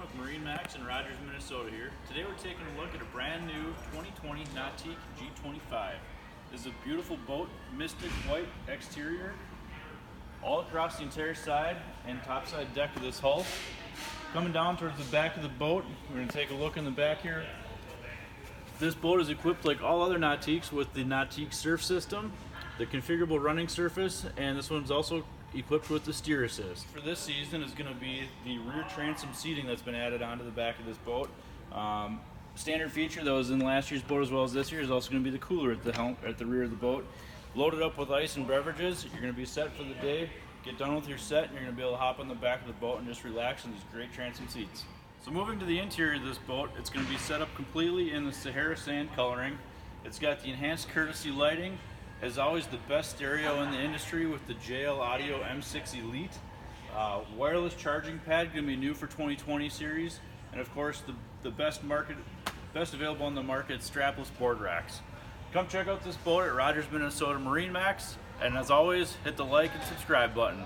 with MarineMax in Rogers, Minnesota here. Today we're taking a look at a brand new 2020 Nautique G25. This is a beautiful boat, mystic white exterior, all across the entire side and topside deck of this hull. Coming down towards the back of the boat, we're going to take a look in the back here. This boat is equipped like all other Nautiques with the Nautique surf system, the configurable running surface, and this one's also equipped with the steer assist. For this season is going to be the rear transom seating that's been added onto the back of this boat. Standard feature that was in last year's boat as well as this year is also going to be the cooler at the rear of the boat. Loaded up with ice and beverages, you're going to be set for the day. Get done with your set and you're going to be able to hop on the back of the boat and just relax in these great transom seats. So moving to the interior of this boat, it's going to be set up completely in the Sahara sand coloring. It's got the enhanced courtesy lighting. As always, the best stereo in the industry with the JL Audio M6 Elite. Wireless charging pad, going to be new for 2020 series. And of course, the best available on the market, strapless board racks. Come check out this boat at Rogers, Minnesota MarineMax. And as always, hit the like and subscribe button.